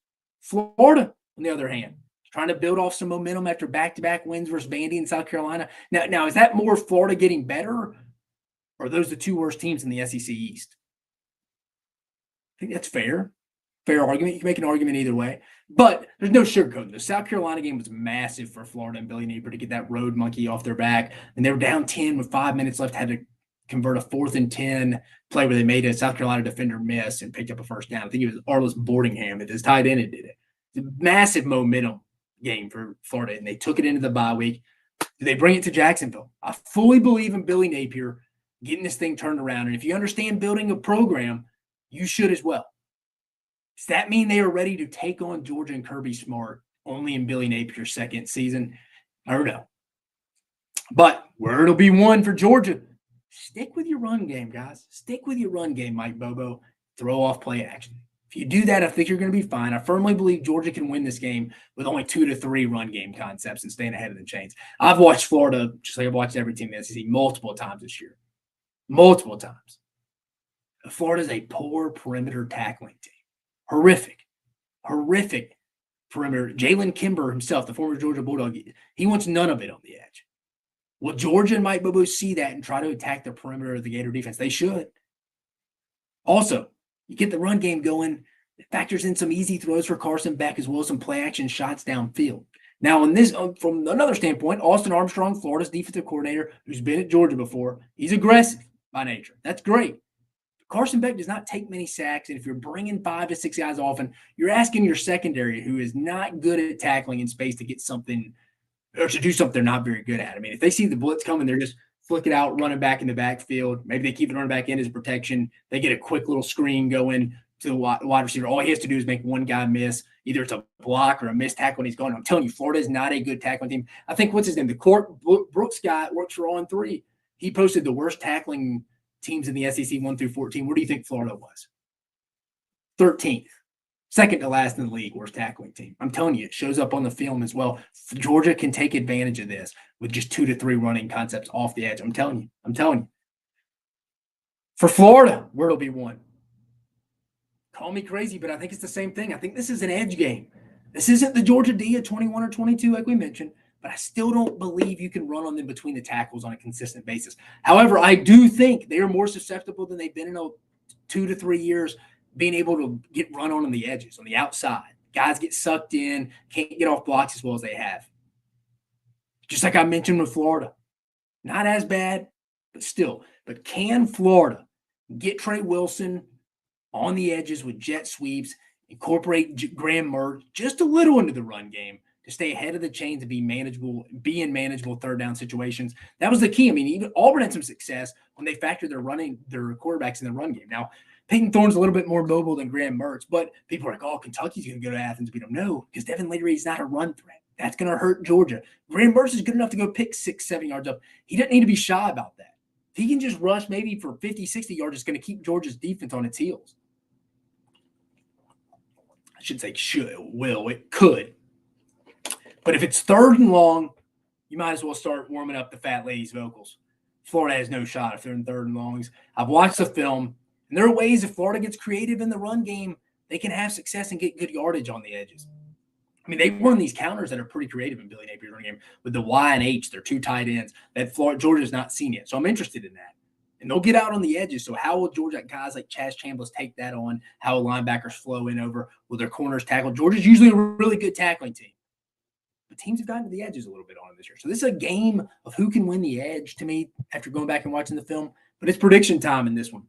Florida, on the other hand, trying to build off some momentum after back-to-back wins versus Vandy and South Carolina. Now, is that more Florida getting better, or are those the two worst teams in the SEC East? I think that's fair. Fair argument. You can make an argument either way. But there's no sugarcoating. The South Carolina game was massive for Florida and Billy Napier to get that road monkey off their back. And they were down 10 with 5 minutes left, had to convert a 4th and 10 play where they made a South Carolina defender miss and picked up a first down. I think it was Arliss Boardingham that is tied in and did it. It's a massive momentum game for Florida, and they took it into the bye week. Do they bring it to Jacksonville? I fully believe in Billy Napier getting this thing turned around. And if you understand building a program, you should as well. Does that mean they are ready to take on Georgia and Kirby Smart only in Billy Napier's second season? I don't know. But where it'll be won for Georgia, stick with your run game, guys. Stick with your run game, Mike Bobo. Throw off play action. If you do that, I think you're going to be fine. I firmly believe Georgia can win this game with only 2 to 3 run game concepts and staying ahead of the chains. I've watched Florida, just like I've watched every team in the SEC, multiple times this year. Multiple times. Florida's a poor perimeter tackling team. Horrific perimeter. Jalen Kimber himself, the former Georgia Bulldog, he wants none of it on the edge. Will Georgia and Mike Bobo see that and try to attack the perimeter of the Gator defense? They should. Also, you get the run game going. It factors in some easy throws for Carson Beck as well as some play action shots downfield. Now, on this, from another standpoint, Austin Armstrong, Florida's defensive coordinator, who's been at Georgia before, he's aggressive by nature. That's great. Carson Beck does not take many sacks, and if you're bringing 5 to 6 guys often, you're asking your secondary, who is not good at tackling in space, to get something or to do something they're not very good at. I mean, if they see the blitz coming, they're just flick it out, running back in the backfield. Maybe they keep it running back in as protection. They get a quick little screen going to the wide receiver. All he has to do is make one guy miss. Either it's a block or a missed tackle, and he's gone. I'm telling you, Florida is not a good tackling team. I think, what's his name? The Court Brooks guy works for On 3. He posted the worst tackling teams in the SEC 1 through 14. Where do you think Florida was? 13th. Second to last in the league, worst tackling team. I'm telling you, it shows up on the film as well. Georgia can take advantage of this with just 2 to 3 running concepts off the edge. I'm telling you. For Florida, where it'll be won. Call me crazy, but I think it's the same thing. I think this is an edge game. This isn't the Georgia D at 21 or 22 like we mentioned, but I still don't believe you can run on them between the tackles on a consistent basis. However, I do think they are more susceptible than they've been in 2 to 3 years, being able to get run on the edges, on the outside. Guys get sucked in, can't get off blocks as well as they have. Just like I mentioned with Florida. Not as bad, but still. But can Florida get Trey Wilson on the edges with jet sweeps, incorporate Graham Mertz just a little into the run game to stay ahead of the chains and be in manageable third down situations? That was the key. I mean, even Auburn had some success when they factored their quarterbacks in the run game. Now, Peyton Thorne's a little bit more mobile than Graham Mertz, but people are like, oh, Kentucky's going to go to Athens beat them. No, because Devin Leary's not a run threat. That's going to hurt Georgia. Graham Mertz is good enough to go pick 6, 7 yards up. He doesn't need to be shy about that. If he can just rush maybe for 50, 60 yards, it's going to keep Georgia's defense on its heels. I should say it could. But if it's third and long, you might as well start warming up the fat lady's vocals. Florida has no shot if they're in third and longs. I've watched the film, and there are ways if Florida gets creative in the run game, they can have success and get good yardage on the edges. I mean, they run these counters that are pretty creative in Billy Napier's run game with the Y and H, they're 2 tight ends that Georgia's not seen yet. So I'm interested in that. And they'll get out on the edges. So how will Georgia, guys like Chaz Chambliss, take that on? How will linebackers flow in over? Will their corners tackle? Georgia's usually a really good tackling team. But teams have gotten to the edges a little bit on it this year. So this is a game of who can win the edge to me after going back and watching the film. But it's prediction time in this one.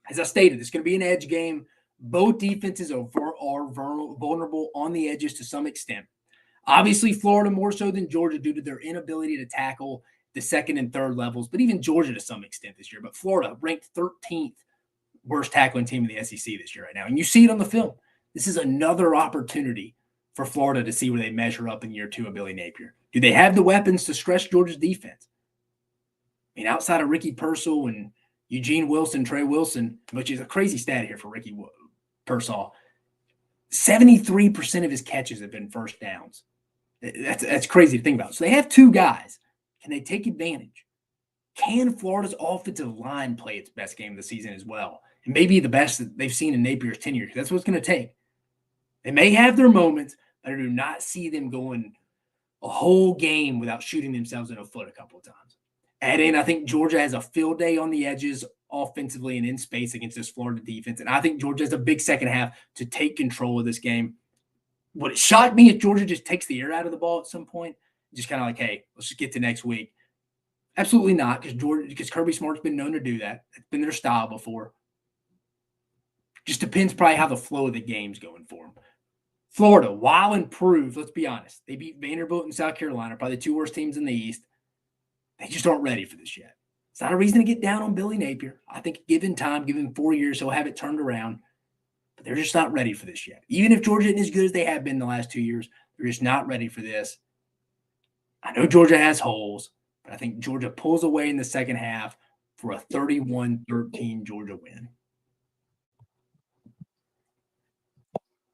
As I stated, it's going to be an edge game. Both defenses are vulnerable on the edges to some extent. Obviously, Florida more so than Georgia due to their inability to tackle the second and third levels, but even Georgia to some extent this year. But Florida ranked 13th worst tackling team in the SEC this year right now. And you see it on the film. This is another opportunity for Florida to see where they measure up in year 2 of Billy Napier. Do they have the weapons to stress Georgia's defense? I mean, outside of Ricky Pearsall and Eugene Wilson, Trey Wilson, which is a crazy stat here for Ricky Pearsall, 73% of his catches have been first downs. That's crazy to think about. So they have 2 guys. Can they take advantage? Can Florida's offensive line play its best game of the season as well? And maybe the best that they've seen in Napier's tenure, because that's what it's going to take. They may have their moments, but I do not see them going a whole game without shooting themselves in the foot a couple of times. Add in, I think Georgia has a field day on the edges offensively and in space against this Florida defense. And I think Georgia has a big second half to take control of this game. Would it shock me if Georgia just takes the air out of the ball at some point? Just kind of like, hey, let's just get to next week. Absolutely not, because Kirby Smart's been known to do that. It's been their style before. Just depends probably how the flow of the game's going for them. Florida, while improved, let's be honest, they beat Vanderbilt and South Carolina, probably the 2 worst teams in the East. They just aren't ready for this yet. It's not a reason to get down on Billy Napier. I think given time, given 4 years, he'll have it turned around. But they're just not ready for this yet. Even if Georgia isn't as good as they have been the last 2 years, they're just not ready for this. I know Georgia has holes, but I think Georgia pulls away in the second half for a 31-13 Georgia win.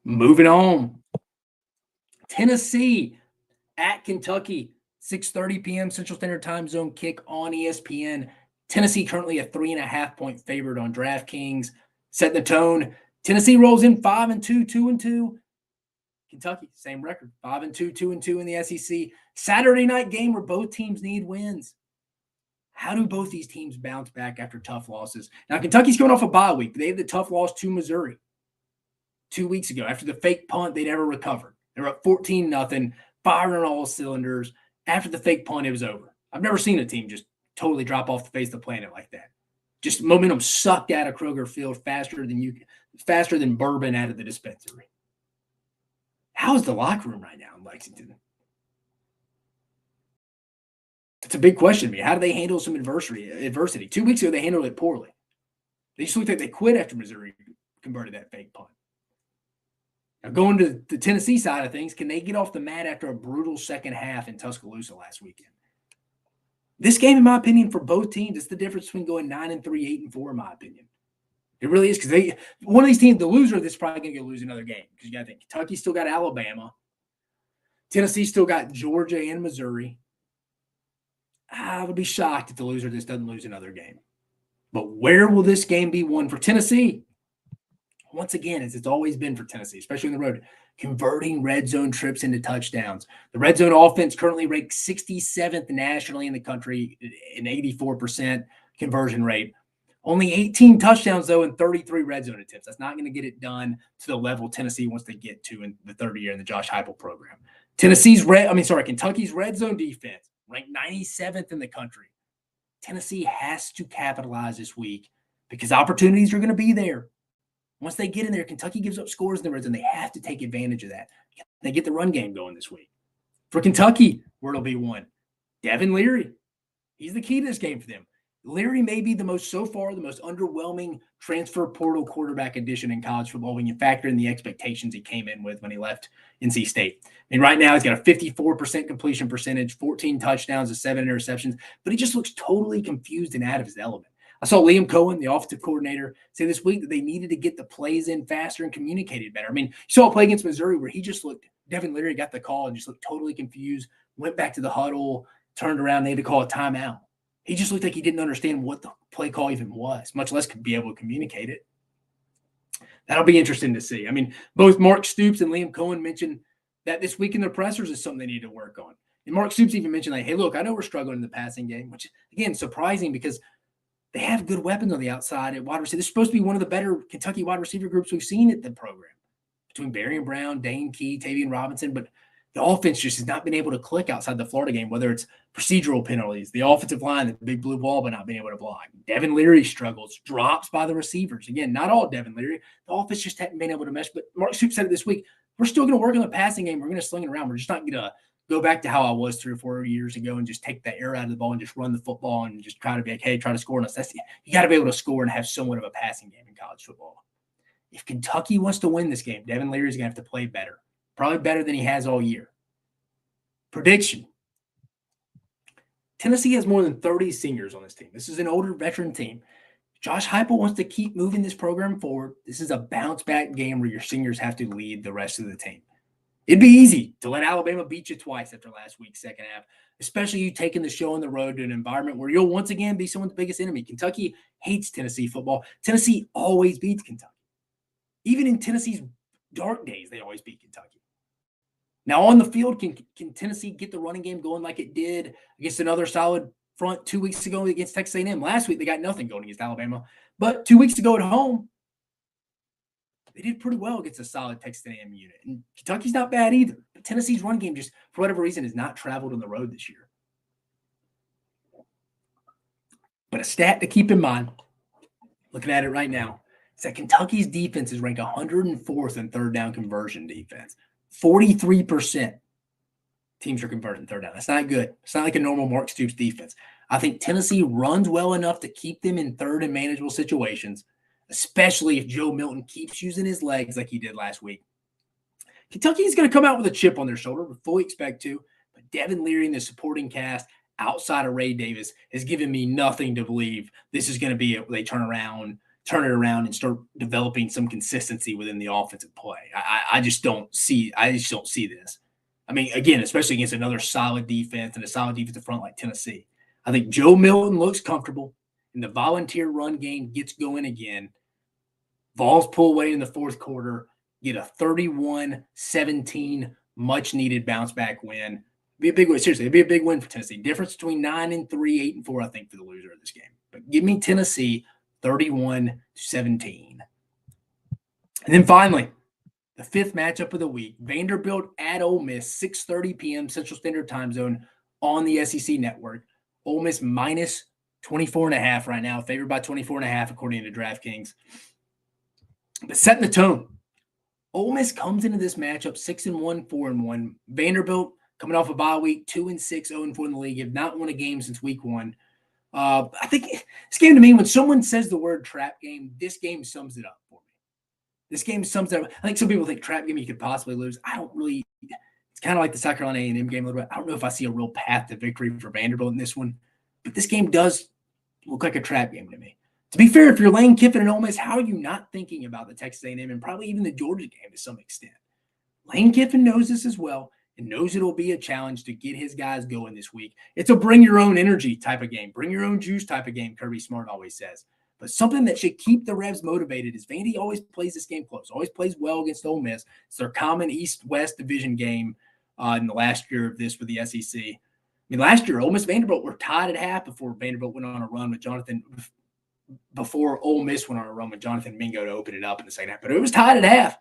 Moving on. Tennessee at Kentucky, 6:30 p.m. Central Standard Time Zone kick on ESPN. Tennessee currently a 3.5-point favorite on DraftKings. Setting the tone. Tennessee rolls in 5-2, 2-2. Kentucky, same record, 5-2, 2-2 in the SEC. Saturday night game where both teams need wins. How do both these teams bounce back after tough losses? Now, Kentucky's coming off a bye week. They had the tough loss to Missouri 2 weeks ago. After the fake punt, they never recovered. They were up 14-0, firing on all cylinders. After the fake punt, it was over. I've never seen a team just totally drop off the face of the planet like that. Just momentum sucked out of Kroger Field faster than bourbon out of the dispensary. How is the locker room right now in Lexington? It's a big question to me. How do they handle some adversity? 2 weeks ago, they handled it poorly. They just looked like they quit after Missouri converted that fake punt. Now, going to the Tennessee side of things, can they get off the mat after a brutal second half in Tuscaloosa last weekend? This game, in my opinion, for both teams, it's the difference between going 9-3, 8-4, in my opinion. It really is, because one of these teams, the loser of this, is probably going to lose another game. Because you got to think, Kentucky still got Alabama. Tennessee still got Georgia and Missouri. I would be shocked if the loser of this doesn't lose another game. But where will this game be won for Tennessee? Once again, as it's always been for Tennessee, especially on the road, converting red zone trips into touchdowns. The red zone offense currently ranked 67th nationally in the country, an 84% conversion rate. Only 18 touchdowns, though, and 33 red zone attempts. That's not going to get it done to the level Tennessee wants to get to in the third year in the Josh Heupel program. Kentucky's red zone defense ranked 97th in the country, Tennessee has to capitalize this week because opportunities are going to be there. Once they get in there, Kentucky gives up scores in the red zone. They have to take advantage of that. They get the run game going this week. For Kentucky, where it'll be one, Devin Leary. He's the key to this game for them. Leary may be the most underwhelming transfer portal quarterback addition in college football when you factor in the expectations he came in with when he left NC State. I mean, right now he's got a 54% completion percentage, 14 touchdowns and 7 interceptions, but he just looks totally confused and out of his element. I saw Liam Cohen, the offensive coordinator, say this week that they needed to get the plays in faster and communicated better. I mean, you saw a play against Missouri where he just looked, Devin Leary got the call and just looked totally confused, went back to the huddle, turned around, they had to call a timeout. He just looked like he didn't understand what the play call even was, much less could be able to communicate it. That'll be interesting to see. I mean, both Mark Stoops and Liam Cohen mentioned that this week in their pressers is something they need to work on. And Mark Stoops even mentioned, like, hey, look, I know we're struggling in the passing game, which, again, surprising because they have good weapons on the outside at wide receiver. This is supposed to be one of the better Kentucky wide receiver groups we've seen at the program between Barry Brown, Dane Key, Tavian Robinson, but the offense just has not been able to click outside the Florida game, whether it's procedural penalties, the offensive line, the big blue ball, but not being able to block. Devin Leary struggles, drops by the receivers. Again, not all Devin Leary. The offense just hadn't been able to mesh. But Mark Stoops said it this week. We're still going to work on the passing game. We're going to sling it around. We're just not going to go back to how I was 3 or 4 years ago and just take the air out of the ball and just run the football and just try to be like, hey, try to score on us. You got to be able to score and have somewhat of a passing game in college football. If Kentucky wants to win this game, Devin Leary is going to have to play better, probably better than he has all year. Prediction. Tennessee has more than 30 seniors on this team. This is an older veteran team. Josh Heupel wants to keep moving this program forward. This is a bounce-back game where your seniors have to lead the rest of the team. It'd be easy to let Alabama beat you twice after last week's second half, especially you taking the show on the road to an environment where you'll once again be someone's biggest enemy. Kentucky hates Tennessee football. Tennessee always beats Kentucky. Even in Tennessee's dark days, they always beat Kentucky. Now, on the field, can Tennessee get the running game going like it did against another solid front 2 weeks ago against Texas A&M? Last week, they got nothing going against Alabama. But 2 weeks ago at home, they did pretty well against a solid Texas A&M unit. And Kentucky's not bad either. But Tennessee's run game just, for whatever reason, has not traveled on the road this year. But a stat to keep in mind, looking at it right now, is that Kentucky's defense is ranked 104th in third down conversion defense. 43% teams are converting third down. That's not good. It's not like a normal Mark Stoops defense. I think Tennessee runs well enough to keep them in third and manageable situations, especially if Joe Milton keeps using his legs like he did last week. Kentucky's going to come out with a chip on their shoulder. We fully expect to. But Devin Leary and the supporting cast outside of Ray Davis has given me nothing to believe this is going to be they turn it around and start developing some consistency within the offensive play. I just don't see this. I mean, again, especially against another solid defense and a solid defensive front like Tennessee. I think Joe Milton looks comfortable and the volunteer run game gets going again. Vols pull away in the fourth quarter, get a 31-17 much-needed bounce-back win. Be a big win. Seriously, it'd be a big win for Tennessee. Difference between 9-3, 8-4, I think, for the loser of this game. But give me Tennessee 31-17. And then finally, the fifth matchup of the week, Vanderbilt at Ole Miss, 6:30 p.m. Central Standard Time Zone on the SEC Network. Ole Miss minus 24.5 right now, favored by 24.5 according to DraftKings. But setting the tone, Ole Miss comes into this matchup 6-1, 4-1. Vanderbilt coming off a bye week, 2-6, 0-4 in the league, have not won a game since week 1. I think this game to me, when someone says the word trap game, this game sums it up for me. This game sums it up. I think some people think trap game you could possibly lose. I don't really. It's kind of like the South Carolina A&M game a little bit. I don't know if I see a real path to victory for Vanderbilt in this one, but this game does look like a trap game to me. To be fair, if you're Lane Kiffin and Ole Miss, how are you not thinking about the Texas A&M and probably even the Georgia game to some extent? Lane Kiffin knows this as well and knows it'll be a challenge to get his guys going this week. It's a bring your own energy type of game, bring your own juice type of game, Kirby Smart always says. But something that should keep the Revs motivated is Vandy always plays this game close, always plays well against Ole Miss. It's their common East-West division game in the last year of this for the SEC. I mean, last year, Ole Miss Vanderbilt were tied at half before Vanderbilt went on a run with before Ole Miss went on a run with Jonathan Mingo to open it up in the second half. But it was tied at half.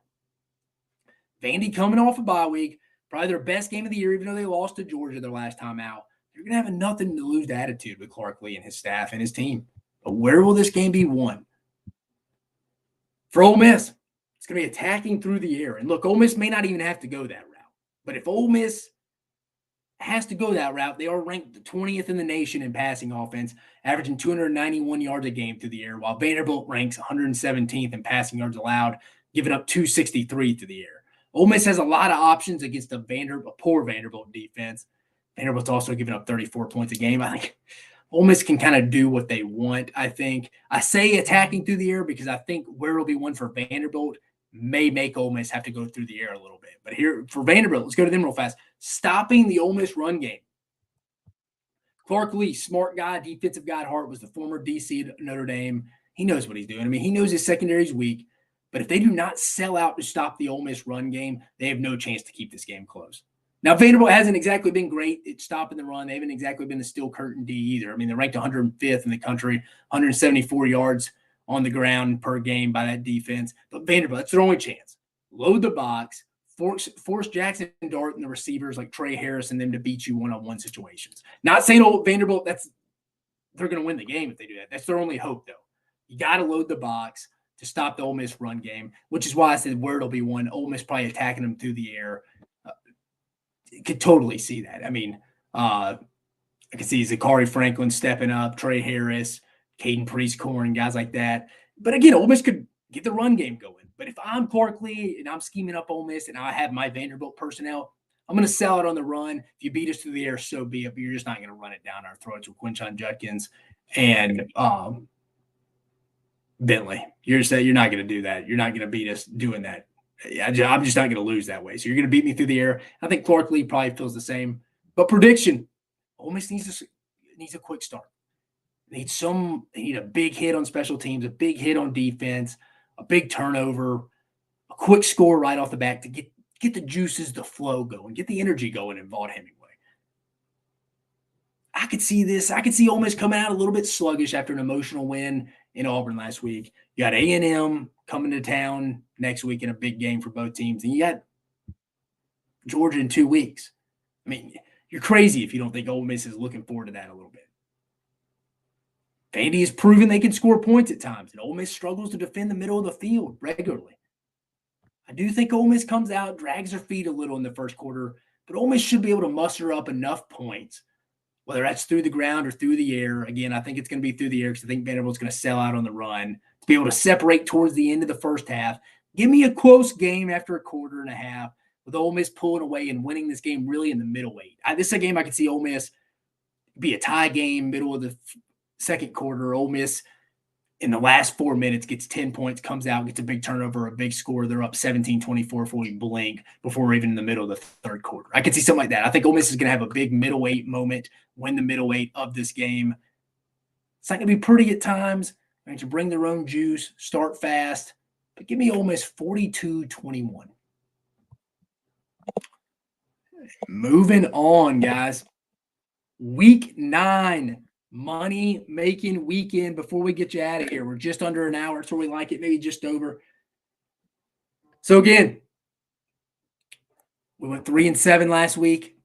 Vandy coming off a bye week, probably their best game of the year, even though they lost to Georgia their last time out. you're going to have a nothing to lose attitude with Clark Lee and his staff and his team. But where will this game be won? For Ole Miss, it's going to be attacking through the air. And look, Ole Miss may not even have to go that route. But if Ole Miss has to go that route, they are ranked the 20th in the nation in passing offense, averaging 291 yards a game through the air, while Vanderbilt ranks 117th in passing yards allowed, giving up 263 through the air. Ole Miss has a lot of options against a poor Vanderbilt defense. Vanderbilt's also giving up 34 points a game. I think Ole Miss can kind of do what they want, I think. I say attacking through the air because I think where it'll be one for Vanderbilt may make Ole Miss have to go through the air a little bit. But here for Vanderbilt, let's go to them real fast. Stopping the Ole Miss run game. Clark Lee, smart guy, defensive guy at heart, was the former DC at Notre Dame. He knows what he's doing. I mean, he knows his secondary is weak. But if they do not sell out to stop the Ole Miss run game, they have no chance to keep this game close. Now, Vanderbilt hasn't exactly been great at stopping the run. They haven't exactly been the steel curtain D either. I mean, they're ranked 105th in the country, 174 yards on the ground per game by that defense. But Vanderbilt, that's their only chance. Load the box, force Jackson Dart and the receivers like Trey Harris and them to beat you one-on-one situations. Not saying Vanderbilt, they're going to win the game if they do that. That's their only hope, though. You got to load the box to stop the Ole Miss run game, which is why I said where it'll be one. Ole Miss probably attacking them through the air. Could totally see that. I mean, I could see Zachary Franklin stepping up, Trey Harris, Caden Priest-Corn, guys like that. But again, Ole Miss could get the run game going. But if I'm Clark Lee and I'm scheming up Ole Miss and I have my Vanderbilt personnel, I'm going to sell it on the run. If you beat us through the air, so be it. But you're just not going to run it down our throats with Quinshon Judkins and Bentley. You're not going to do that. You're not going to beat us doing that. I'm just not going to lose that way. So you're going to beat me through the air. I think Clark Lee probably feels the same. But prediction, Ole Miss needs a quick start. They need a big hit on special teams, a big hit on defense, a big turnover, a quick score right off the bat to get the juices, the flow going, get the energy going in Vaught Hemingway. I could see this. I could see Ole Miss coming out a little bit sluggish after an emotional win in Auburn last week. You got A&M coming to town next week in a big game for both teams. And you got Georgia in 2 weeks. I mean, you're crazy if you don't think Ole Miss is looking forward to that a little bit. Vandy has proven they can score points at times, and Ole Miss struggles to defend the middle of the field regularly. I do think Ole Miss comes out, drags their feet a little in the first quarter, but Ole Miss should be able to muster up enough points, whether that's through the ground or through the air. Again, I think it's going to be through the air because I think Vanderbilt's going to sell out on the run to be able to separate towards the end of the first half. Give me a close game after a quarter and a half with Ole Miss pulling away and winning this game really in the middleweight. This is a game I could see Ole Miss be a tie game, middle of the second quarter. Ole Miss in the last 4 minutes gets 10 points, comes out, gets a big turnover, a big score. They're up 17-24 before we blink, before we're even in the middle of the third quarter. I could see something like that. I think Ole Miss is going to have a big middleweight moment, win the middleweight of this game. It's not going to be pretty at times. Going to bring their own juice, start fast, but give me Ole Miss 42-21. Moving on, guys. Week 9. Money-making weekend before we get you out of here. We're just under an hour. That's where we like it, maybe just over. So, again, we went 3-7 last week.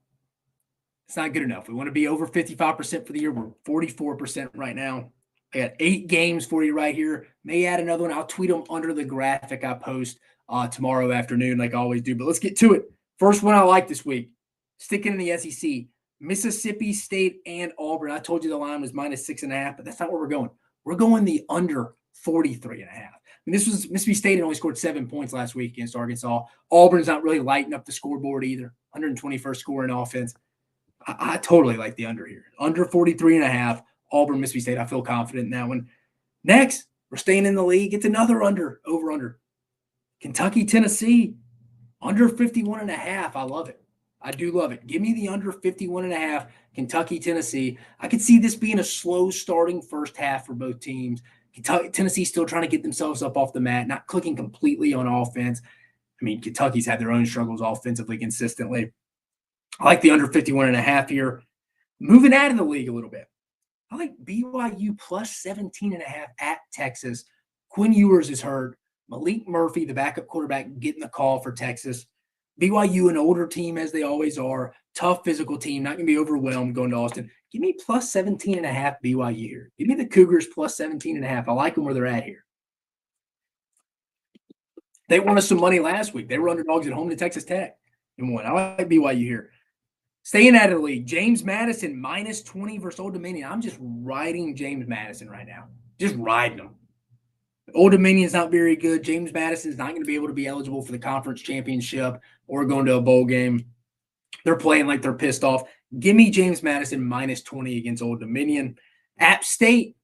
It's not good enough. We want to be over 55% for the year. We're 44% right now. I got 8 games for you right here. May add another one. I'll tweet them under the graphic I post tomorrow afternoon like I always do. But let's get to it. First one I like this week, sticking in the SEC. Mississippi State and Auburn. I told you the line was -6.5, but that's not where we're going. We're going the under 43.5. I mean, this was Mississippi State only scored 7 points last week against Arkansas. Auburn's not really lighting up the scoreboard either. 121st score in offense. I totally like the under here. Under 43.5. Auburn, Mississippi State. I feel confident in that one. Next, we're staying in the league. It's another over-under. Kentucky, Tennessee. Under 51.5. I love it. I do love it. Give me the under 51.5, Kentucky, Tennessee. I could see this being a slow starting first half for both teams. Tennessee still trying to get themselves up off the mat, not clicking completely on offense. I mean, Kentucky's had their own struggles offensively consistently. I like the under 51.5 here. Moving out of the league a little bit. I like BYU plus 17.5 at Texas. Quinn Ewers is hurt. Malik Murphy, the backup quarterback, getting the call for Texas. BYU, an older team as they always are, tough physical team, not going to be overwhelmed going to Austin. Give me plus 17.5 BYU here. Give me the Cougars plus 17.5. I like them where they're at here. They won us some money last week. They were underdogs at home to Texas Tech and won. I like BYU here. Staying out of the league, James Madison minus 20 versus Old Dominion. I'm just riding James Madison right now. Just riding them. Old Dominion's not very good. James Madison's not going to be able to be eligible for the conference championship or going to a bowl game. They're playing like they're pissed off. Give me James Madison minus 20 against Old Dominion. App State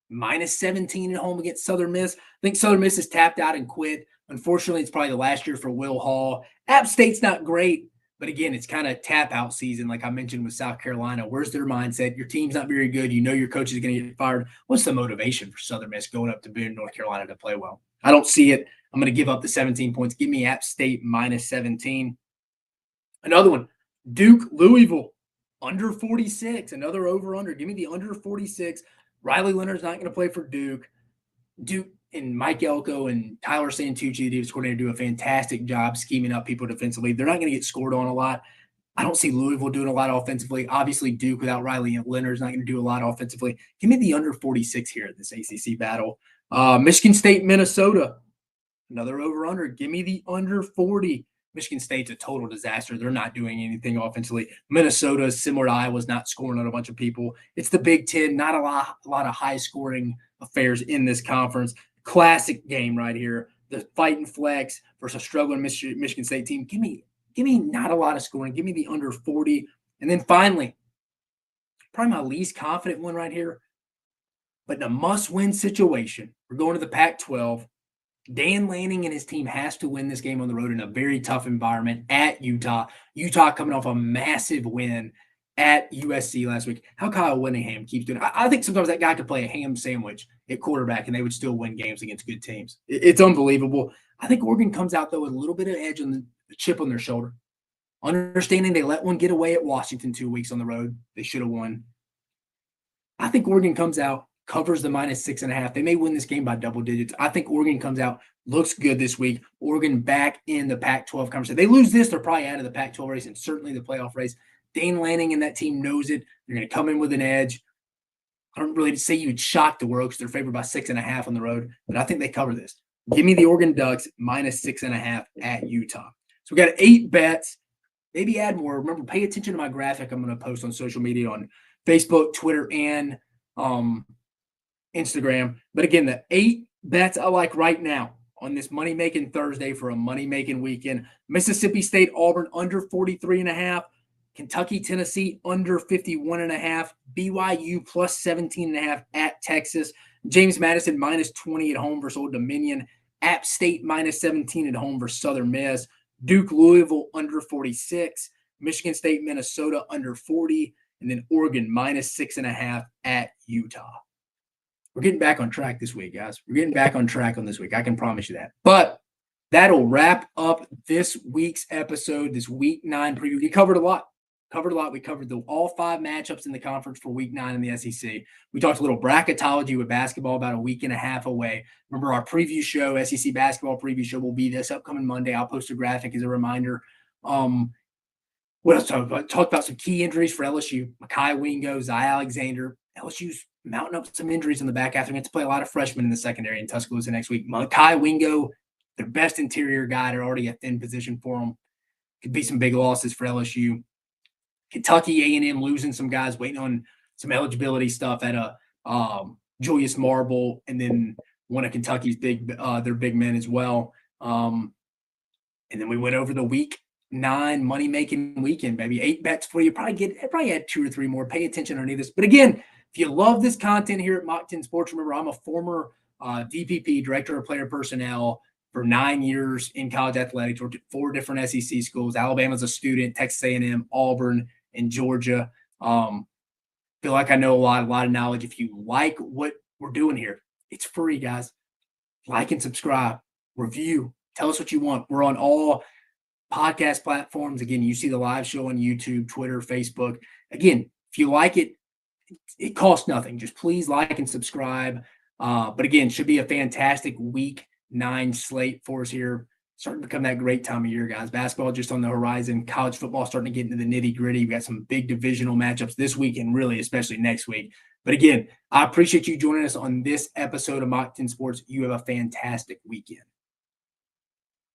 minus 17 at home against Southern Miss. I think Southern Miss has tapped out and quit. Unfortunately, it's probably the last year for Will Hall. App State's not great, but again, it's kind of tap out season, like I mentioned with South Carolina. Where's their mindset? Your team's not very good. You know your coach is going to get fired. What's the motivation for Southern Miss going up to Boone, North Carolina to play well? I don't see it. I'm going to give up the 17 points. Give me App State minus 17. Another one, Duke, Louisville, under 46. Another over-under. Give me the under 46. Riley Leonard's not going to play for Duke. Duke and Mike Elko and Tyler Santucci, the defense coordinator, do a fantastic job scheming up people defensively. They're not going to get scored on a lot. I don't see Louisville doing a lot offensively. Obviously, Duke without Riley and Leonard is not going to do a lot offensively. Give me the under 46 here at this ACC battle. Michigan State, Minnesota, another over-under. Give me the under 40. Michigan State's a total disaster. They're not doing anything offensively. Minnesota, similar to Iowa, is not scoring on a bunch of people. It's the Big Ten, not a lot of high-scoring affairs in this conference. Classic game right here. The fighting flex versus a struggling Michigan State team. Give me not a lot of scoring. Give me the under 40. And then finally, probably my least confident one right here, but in a must-win situation, we're going to the Pac-12. Dan Lanning and his team has to win this game on the road in a very tough environment at Utah. Utah coming off a massive win at USC last week. How Kyle Whittingham keeps doing it. I think sometimes that guy could play a ham sandwich at quarterback and they would still win games against good teams. It's unbelievable. I think Oregon comes out, though, with a little bit of edge on the chip on their shoulder. Understanding they let one get away at Washington 2 weeks on the road. They should have won. I think Oregon comes out, covers the minus 6.5. They may win this game by double digits. I think Oregon comes out, looks good this week. Oregon back in the Pac-12 conversation. They lose this, they're probably out of the Pac-12 race and certainly the playoff race. Dane Lanning and that team knows it. They're going to come in with an edge. I don't really say you would shock the world because they're favored by 6.5 on the road, but I think they cover this. Give me the Oregon Ducks minus 6.5 at Utah. So we got 8 bets. Maybe add more. Remember, pay attention to my graphic I'm going to post on social media on Facebook, Twitter, and Instagram. But again, the 8 bets I like right now on this money-making Thursday for a money-making weekend. Mississippi State, Auburn, under 43.5. Kentucky, Tennessee, under 51.5. BYU, plus 17.5 at Texas. James Madison, minus 20 at home versus Old Dominion. App State, minus 17 at home versus Southern Miss. Duke, Louisville, under 46. Michigan State, Minnesota, under 40. And then Oregon, minus 6.5 at Utah. We're getting back on track this week, guys. We're getting back on track on this week. I can promise you that. But that'll wrap up this week's episode, this Week 9 preview. We covered a lot. We covered all 5 matchups in the conference for Week 9 in the SEC. We talked a little bracketology with basketball about a week and a half away. Remember, our preview show, SEC basketball preview show, will be this upcoming Monday. I'll post a graphic as a reminder. What else? Talk about some key injuries for LSU. Mekhi Wingo, Zy Alexander. LSU's mounting up some injuries in the back after. They have to play a lot of freshmen in the secondary in Tuscaloosa next week. Mekhi Wingo, their best interior guy. They're already a thin position for them. Could be some big losses for LSU. Kentucky, A&M losing some guys, waiting on some eligibility stuff at Julius Marble, and then one of Kentucky's their big men as well. And then we went over the Week 9 money-making weekend, baby. 8 bets for you. Probably had 2 or 3 more. Pay attention underneath this. But again, if you love this content here at Mach 10 Sports, remember I'm a former DPP, Director of Player Personnel, for 9 years in college athletics. Worked at 4 different SEC schools. Alabama's a student, Texas A&M, Auburn, and Georgia. Feel like I know a lot of knowledge. If you like what we're doing here, it's free, guys. Like and subscribe, review, tell us what you want. We're on all podcast platforms. Again, you see the live show on YouTube, Twitter, Facebook. Again, if you like it, it costs nothing. Just please like and subscribe. But again, should be a fantastic Week 9 slate for us here. starting to become that great time of year, guys. Basketball just on the horizon. College football starting to get into the nitty gritty. We got some big divisional matchups this week and really, especially next week. But again, I appreciate you joining us on this episode of Mach 10 Sports. You have a fantastic weekend.